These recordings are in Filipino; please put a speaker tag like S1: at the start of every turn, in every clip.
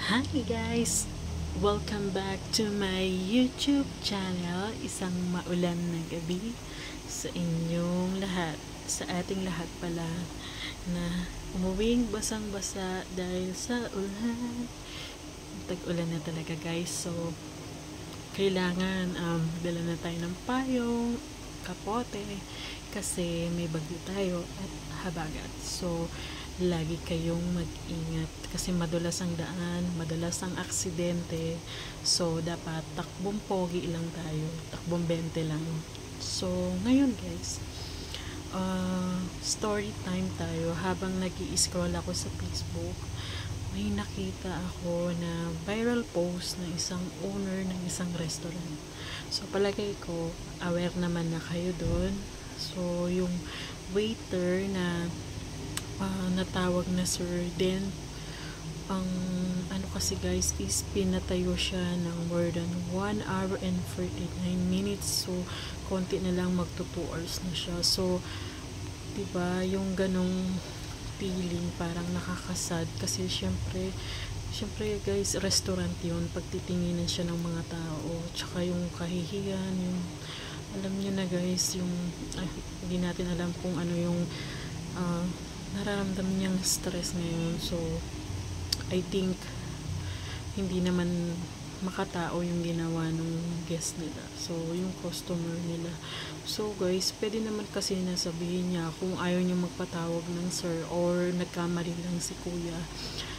S1: Hi guys! Welcome back to my YouTube channel. Isang maulan na gabi sa inyong lahat. Sa ating lahat pala na umuwing basang-basa dahil sa ulan. Tag-ulan na talaga guys. So, kailangan dala na tayo ng payong, kapote, kasi may bagyo tayo at habagat. So, lagi kayong mag-ingat kasi madulas ang daan, madulas ang aksidente. So, dapat takbong pogi lang tayo, takbong 20 lang. So, ngayon guys, story time tayo. Habang nag-i-scroll ako sa Facebook, may nakita ako na viral post ng isang owner ng isang restaurant. So, palagay ko, aware naman na kayo doon. So, yung waiter na natawag na sir, then ang ano kasi guys is pinatayo siya ng more than 1 hour and 49 minutes. So, konti na lang magto 2 hours na siya. So, diba, yung ganong feeling parang nakakasad kasi syempre guys, restaurant yun, pagtitinginan siya ng mga tao, tsaka yung kahihiyan, yung alam nyo na guys, yung hindi natin alam kung ano yung nararamdaman niyang stress ngayon. So, I think hindi naman makatao yung ginawa ng guest nila. So, yung customer nila. So, guys, pwede naman kasi nasabihin niya kung ayaw niya magpatawag ng sir or nagkamali lang si kuya.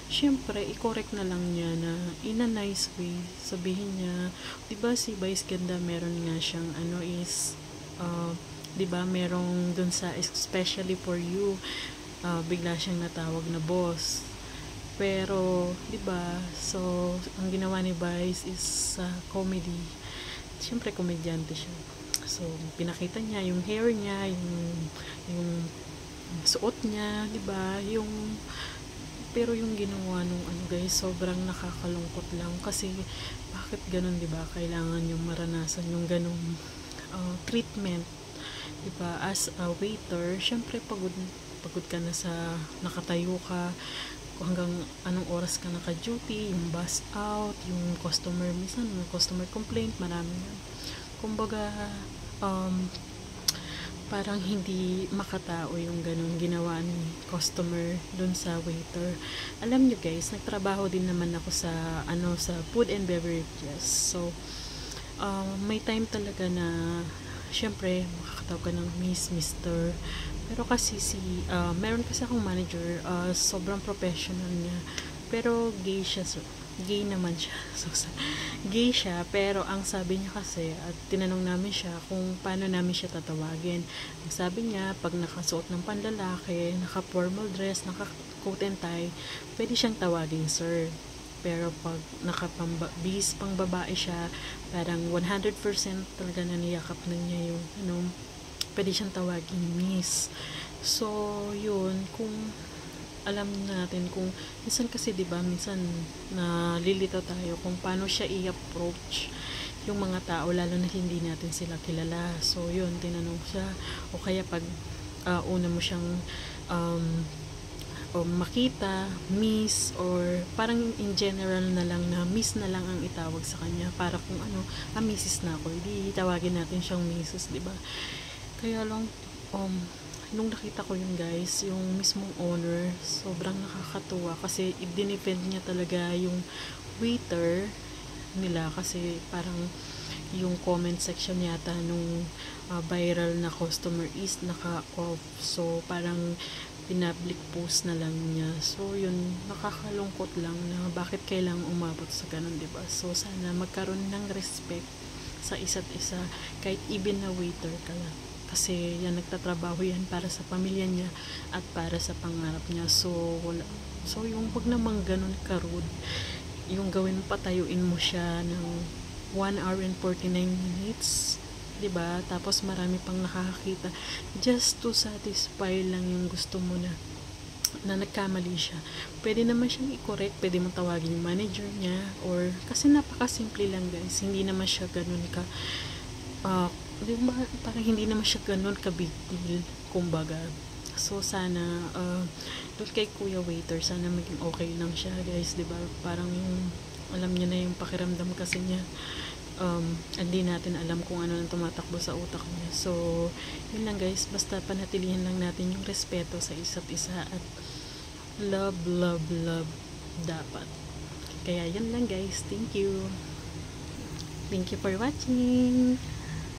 S1: Syempre, i-correct na lang niya na in a nice way. Sabihin niya, diba si Vice Ganda meron nga siyang diba merong dun sa especially for you, bigla siyang natawag na boss. Pero, 'di ba? So, ang ginawa ni Vice is comedy. Siyempre komedyante siya. So, pinakita niya yung hair niya, yung suot niya, 'di ba? Pero yung ginawa nung guys, sobrang nakakalungkot lang kasi bakit ganun, 'di ba? Kailangan yung maranasan yung ganung treatment, 'di ba? As a waiter, syempre pagod ka na sa nakatayo ka hanggang anong oras ka naka-duty, yung bus out, yung customer, minsan yung customer complaint, marami yan. Kumbaga, parang hindi makatao yung ganun ginawa ni customer dun sa waiter. Alam nyo guys, nagtrabaho din naman ako sa sa food and beverages. So, may time talaga na syempre makakatawag ka ng Miss, Mr. Pero kasi meron kasi akong manager, sobrang professional niya. Pero gay siya, so, gay naman siya. So, gay siya, pero ang sabi niya kasi, at tinanong namin siya kung paano namin siya tatawagin. Ang sabi niya, pag nakasuot ng panlalaki, naka-formal dress, naka-coat and tie, pwede siyang tawagin sir. Pero pag nakapambis pang babae siya, parang 100% talaga na niyakap na niya yung pwede siyang tawagin miss. So, yun, kung alam natin kung minsan kasi 'di ba, minsan nalilito tayo kung paano siya i-approach yung mga tao lalo na hindi natin sila kilala. So, yun, tinanong siya o kaya pag una mo siyang o makita, miss, or parang in general na lang na miss na lang ang itawag sa kanya para kung missis na ako, hindi tawagin natin siyang missus, 'di ba? Kaya lang, nung nakita ko yun guys, yung mismong owner, sobrang nakakatuwa kasi i-defend niya talaga yung waiter nila kasi parang yung comment section yata nung viral na customer is naka-off. So, parang pinablik post na lang niya. So, yun, nakakalungkot lang na bakit kailangang umabot sa ganun, diba? So, sana magkaroon ng respect sa isa't isa kahit even na waiter ka lang. Kasi yan, nagtatrabaho yan para sa pamilya niya at para sa pangarap niya. So yung wag namang ganun ka-rude. Yung gawin mo, patayuin mo siya ng 1 hour and 49 minutes. 'Di ba? Tapos marami pang nakakakita. Just to satisfy lang yung gusto mo na nagkamali siya. Pwede naman siyang i-correct, pwede mong tawagin yung manager niya, or kasi napakasimple lang guys. Hindi naman siya ganun ka diba, parang hindi naman siya ganun ka big deal, kumbaga. So sana doon kay kuya waiter, sana maging okay lang siya guys, 'di ba? Parang yung alam niya na yung pakiramdam kasi niya, hindi natin alam kung ano nang tumatakbo sa utak niya. So yun lang guys, basta panatilihan lang natin yung respeto sa isa't isa at love, love, love dapat. Kaya yun lang guys, thank you for watching.